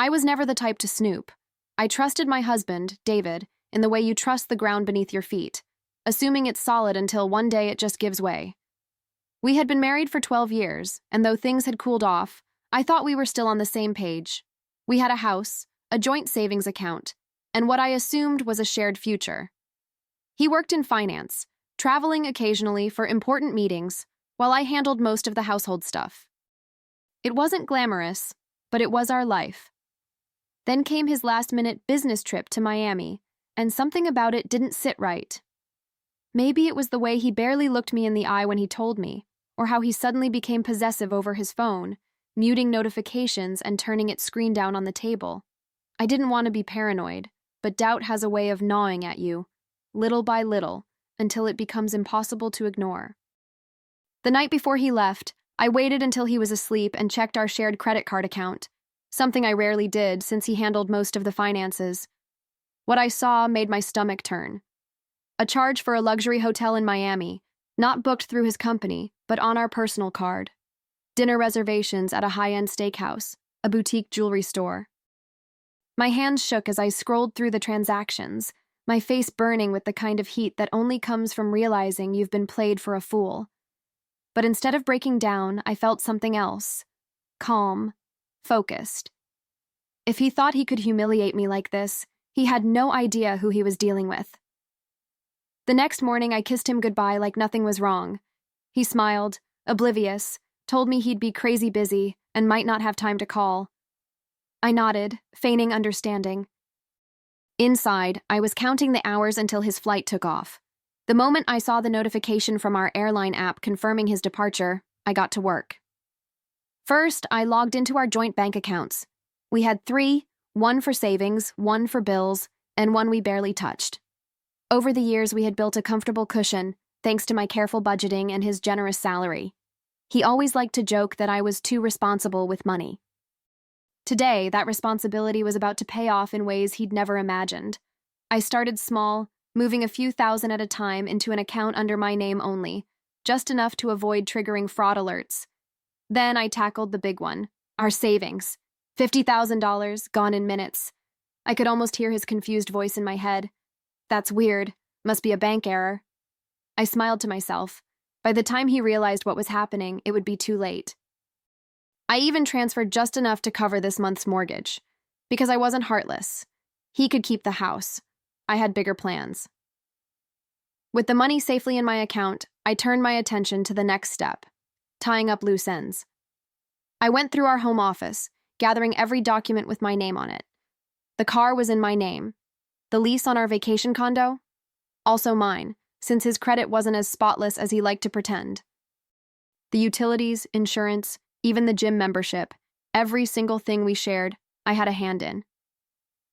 I was never the type to snoop. I trusted my husband, David, in the way you trust the ground beneath your feet, assuming it's solid until one day it just gives way. We had been married for 12 years, and though things had cooled off, I thought we were still on the same page. We had a house, a joint savings account, and what I assumed was a shared future. He worked in finance, traveling occasionally for important meetings, while I handled most of the household stuff. It wasn't glamorous, but it was our life. Then came his last-minute business trip to Miami, and something about it didn't sit right. Maybe it was the way he barely looked me in the eye when he told me, or how he suddenly became possessive over his phone, muting notifications and turning its screen down on the table. I didn't want to be paranoid, but doubt has a way of gnawing at you, little by little, until it becomes impossible to ignore. The night before he left, I waited until he was asleep and checked our shared credit card account, something I rarely did since he handled most of the finances. What I saw made my stomach turn. A charge for a luxury hotel in Miami, not booked through his company, but on our personal card. Dinner reservations at a high-end steakhouse, a boutique jewelry store. My hands shook as I scrolled through the transactions, my face burning with the kind of heat that only comes from realizing you've been played for a fool. But instead of breaking down, I felt something else. Calm, focused. If he thought he could humiliate me like this, he had no idea who he was dealing with. The next morning, I kissed him goodbye like nothing was wrong. He smiled, oblivious, told me he'd be crazy busy and might not have time to call. I nodded, feigning understanding. Inside, I was counting the hours until his flight took off. The moment I saw the notification from our airline app confirming his departure, I got to work. First, I logged into our joint bank accounts. We had 3, one for savings, one for bills, and one we barely touched. Over the years, we had built a comfortable cushion, thanks to my careful budgeting and his generous salary. He always liked to joke that I was too responsible with money. Today, that responsibility was about to pay off in ways he'd never imagined. I started small, moving a few thousand at a time into an account under my name only, just enough to avoid triggering fraud alerts. Then I tackled the big one, our savings. $50,000, gone in minutes. I could almost hear his confused voice in my head. That's weird. Must be a bank error. I smiled to myself. By the time he realized what was happening, it would be too late. I even transferred just enough to cover this month's mortgage. Because I wasn't heartless. He could keep the house. I had bigger plans. With the money safely in my account, I turned my attention to the next step, tying up loose ends. I went through our home office, gathering every document with my name on it. The car was in my name. The lease on our vacation condo? Also mine, since his credit wasn't as spotless as he liked to pretend. The utilities, insurance, even the gym membership, every single thing we shared, I had a hand in.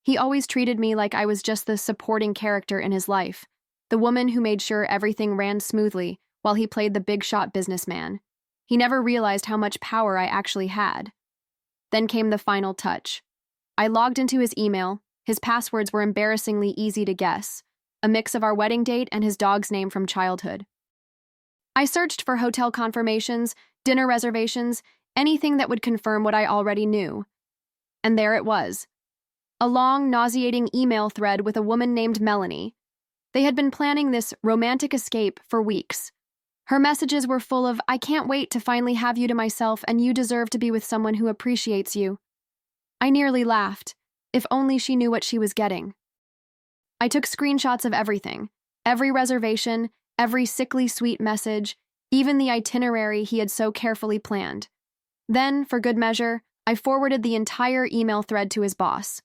He always treated me like I was just the supporting character in his life, the woman who made sure everything ran smoothly while he played the big-shot businessman. He never realized how much power I actually had. Then came the final touch. I logged into his email. His passwords were embarrassingly easy to guess, a mix of our wedding date and his dog's name from childhood. I searched for hotel confirmations, dinner reservations, anything that would confirm what I already knew. And there it was. A long, nauseating email thread with a woman named Melanie. They had been planning this romantic escape for weeks. Her messages were full of, "I can't wait to finally have you to myself, and you deserve to be with someone who appreciates you." I nearly laughed. If only she knew what she was getting. I took screenshots of everything, every reservation, every sickly sweet message, even the itinerary he had so carefully planned. Then, for good measure, I forwarded the entire email thread to his boss.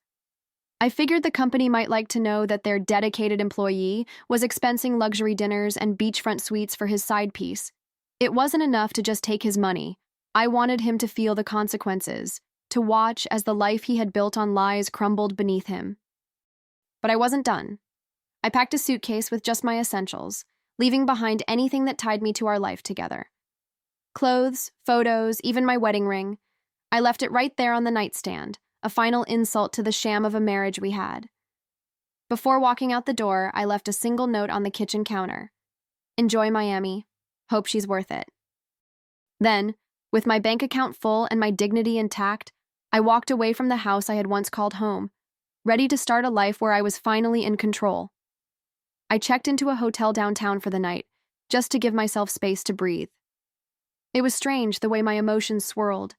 I figured the company might like to know that their dedicated employee was expensing luxury dinners and beachfront suites for his side piece. It wasn't enough to just take his money. I wanted him to feel the consequences, to watch as the life he had built on lies crumbled beneath him. But I wasn't done. I packed a suitcase with just my essentials, leaving behind anything that tied me to our life together. Clothes, photos, even my wedding ring. I left it right there on the nightstand, a final insult to the sham of a marriage we had. Before walking out the door, I left a single note on the kitchen counter. Enjoy Miami. Hope she's worth it. Then, with my bank account full and my dignity intact, I walked away from the house I had once called home, ready to start a life where I was finally in control. I checked into a hotel downtown for the night, just to give myself space to breathe. It was strange the way my emotions swirled.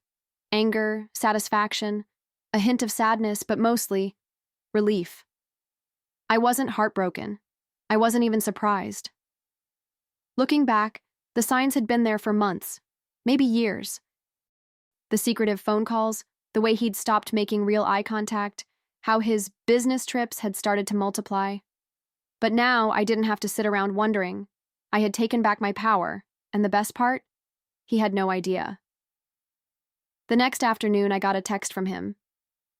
Anger, satisfaction, a hint of sadness, but mostly relief. I wasn't heartbroken. I wasn't even surprised. Looking back, the signs had been there for months, maybe years. The secretive phone calls, the way he'd stopped making real eye contact, how his business trips had started to multiply. But now I didn't have to sit around wondering. I had taken back my power, and the best part? He had no idea. The next afternoon, I got a text from him.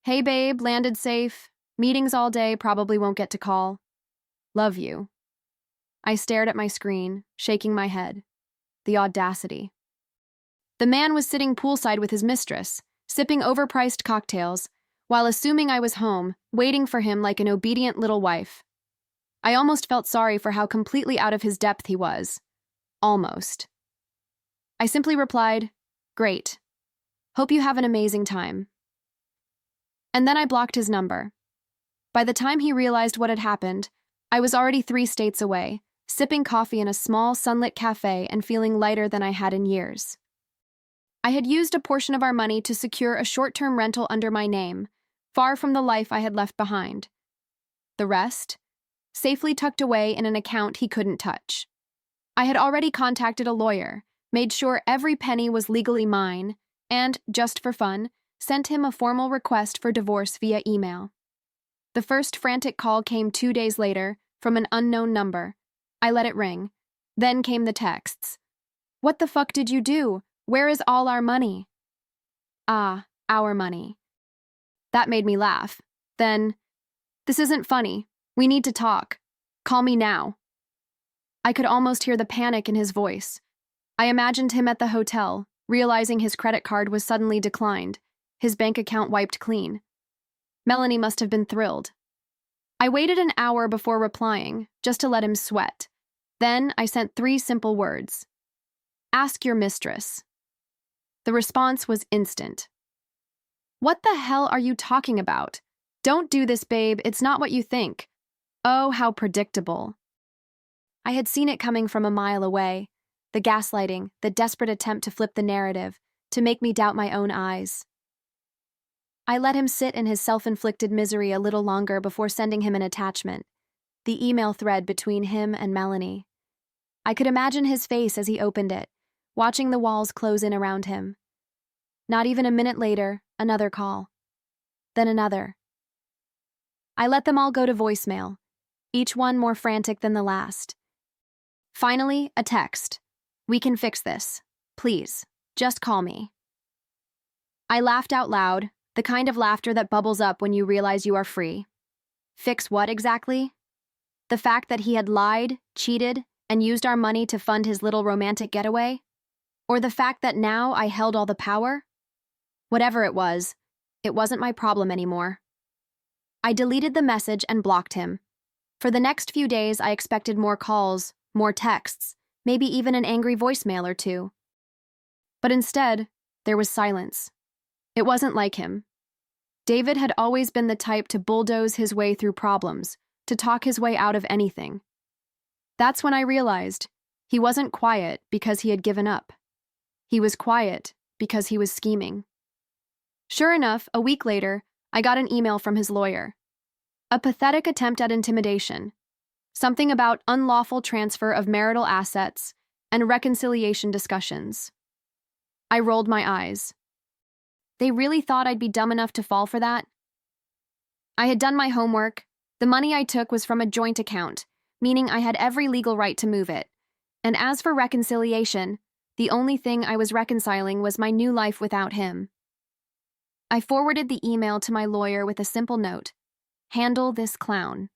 "Hey babe, landed safe. Meetings all day, probably won't get to call. Love you." I stared at my screen, shaking my head. The audacity. The man was sitting poolside with his mistress, sipping overpriced cocktails, while assuming I was home, waiting for him like an obedient little wife. I almost felt sorry for how completely out of his depth he was. Almost. I simply replied, "Great. Hope you have an amazing time." And then I blocked his number. By the time he realized what had happened, I was already 3 states away, sipping coffee in a small, sunlit cafe and feeling lighter than I had in years. I had used a portion of our money to secure a short-term rental under my name, far from the life I had left behind. The rest, safely tucked away in an account he couldn't touch. I had already contacted a lawyer, made sure every penny was legally mine, and, just for fun, sent him a formal request for divorce via email. The first frantic call came 2 days later, from an unknown number. I let it ring. Then came the texts. "What the fuck did you do? Where is all our money?" Ah, our money. That made me laugh. Then, "This isn't funny. We need to talk. Call me now." I could almost hear the panic in his voice. I imagined him at the hotel, realizing his credit card was suddenly declined, his bank account wiped clean. Melanie must have been thrilled. I waited an hour before replying, just to let him sweat. Then I sent 3 simple words. "Ask your mistress." The response was instant. "What the hell are you talking about? Don't do this, babe. It's not what you think." Oh, how predictable. I had seen it coming from a mile away. The gaslighting, the desperate attempt to flip the narrative, to make me doubt my own eyes. I let him sit in his self-inflicted misery a little longer before sending him an attachment, the email thread between him and Melanie. I could imagine his face as he opened it, watching the walls close in around him. Not even a minute later, another call. Then another. I let them all go to voicemail, each one more frantic than the last. Finally, a text. "We can fix this. Please, just call me." I laughed out loud, the kind of laughter that bubbles up when you realize you are free. Fix what exactly? The fact that he had lied, cheated, and used our money to fund his little romantic getaway? Or the fact that now I held all the power? Whatever it wasn't my problem anymore. I deleted the message and blocked him. For the next few days, I expected more calls, more texts, maybe even an angry voicemail or 2. But instead, there was silence. It wasn't like him. David had always been the type to bulldoze his way through problems, to talk his way out of anything. That's when I realized he wasn't quiet because he had given up. He was quiet because he was scheming. Sure enough, a week later, I got an email from his lawyer. A pathetic attempt at intimidation. Something about unlawful transfer of marital assets and reconciliation discussions. I rolled my eyes. They really thought I'd be dumb enough to fall for that? I had done my homework. The money I took was from a joint account, meaning I had every legal right to move it. And as for reconciliation, the only thing I was reconciling was my new life without him. I forwarded the email to my lawyer with a simple note. Handle this clown.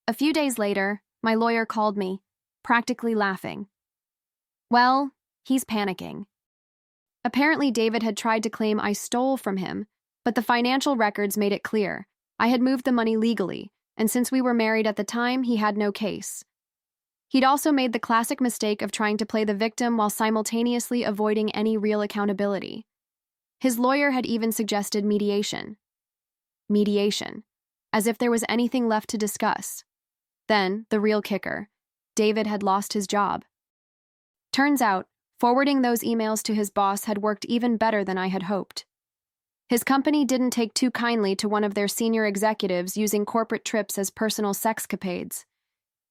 A few days later, my lawyer called me, practically laughing. Well, he's panicking. Apparently, David had tried to claim I stole from him, but the financial records made it clear. I had moved the money legally, and since we were married at the time, he had no case. He'd also made the classic mistake of trying to play the victim while simultaneously avoiding any real accountability. His lawyer had even suggested mediation. Mediation. As if there was anything left to discuss. Then, the real kicker, David had lost his job. Turns out, forwarding those emails to his boss had worked even better than I had hoped. His company didn't take too kindly to one of their senior executives using corporate trips as personal sexcapades.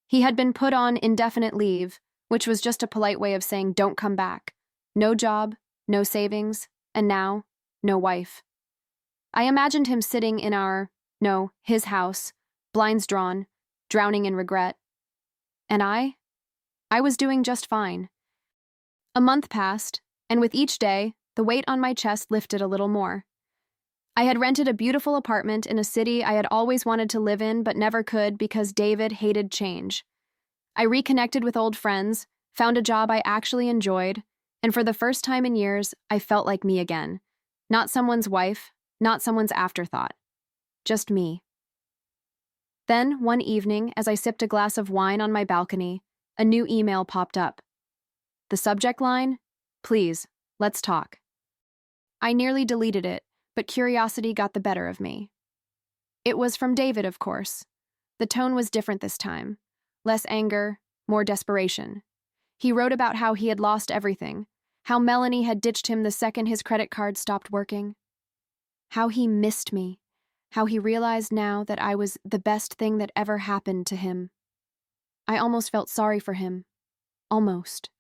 He had been put on indefinite leave, which was just a polite way of saying don't come back. No job, no savings, and now, no wife. I imagined him sitting in his house, blinds drawn, drowning in regret. And I was doing just fine. A month passed, and with each day, the weight on my chest lifted a little more. I had rented a beautiful apartment in a city I had always wanted to live in but never could because David hated change. I reconnected with old friends, found a job I actually enjoyed, and for the first time in years, I felt like me again. Not someone's wife, not someone's afterthought. Just me. Then, one evening, as I sipped a glass of wine on my balcony, a new email popped up. The subject line, "Please, let's talk." I nearly deleted it, but curiosity got the better of me. It was from David, of course. The tone was different this time. Less anger, more desperation. He wrote about how he had lost everything, how Melanie had ditched him the second his credit card stopped working. How he missed me, how he realized now that I was the best thing that ever happened to him. I almost felt sorry for him. Almost.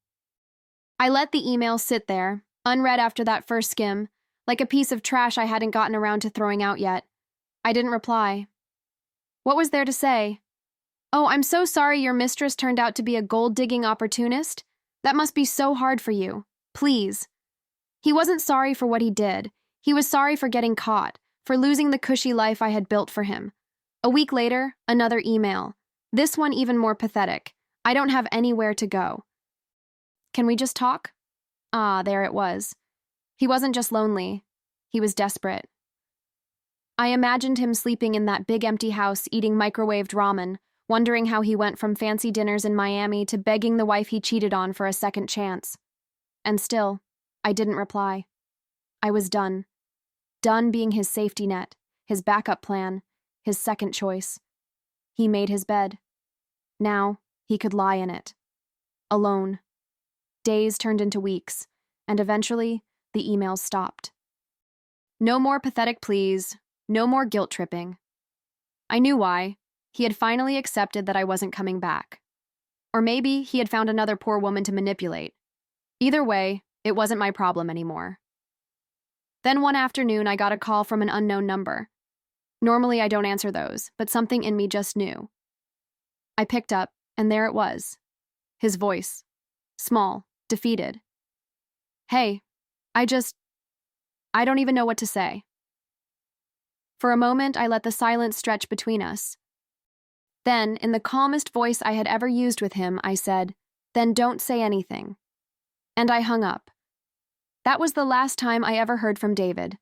I let the email sit there, unread after that first skim, like a piece of trash I hadn't gotten around to throwing out yet. I didn't reply. What was there to say? "Oh, I'm so sorry your mistress turned out to be a gold-digging opportunist. That must be so hard for you. Please." He wasn't sorry for what he did. He was sorry for getting caught, for losing the cushy life I had built for him. A week later, another email. This one even more pathetic. "I don't have anywhere to go. Can we just talk?" Ah, there it was. He wasn't just lonely. He was desperate. I imagined him sleeping in that big empty house eating microwaved ramen, wondering how he went from fancy dinners in Miami to begging the wife he cheated on for a second chance. And still, I didn't reply. I was done. Done being his safety net, his backup plan, his second choice. He made his bed. Now, he could lie in it. Alone. Days turned into weeks, and eventually, the emails stopped. No more pathetic pleas, no more guilt-tripping. I knew why. He had finally accepted that I wasn't coming back. Or maybe he had found another poor woman to manipulate. Either way, it wasn't my problem anymore. Then one afternoon, I got a call from an unknown number. Normally, I don't answer those, but something in me just knew. I picked up, and there it was. His voice. Small, defeated. "Hey, I don't even know what to say." For a moment, I let the silence stretch between us. Then, in the calmest voice I had ever used with him, I said, "Then don't say anything." And I hung up. That was the last time I ever heard from David.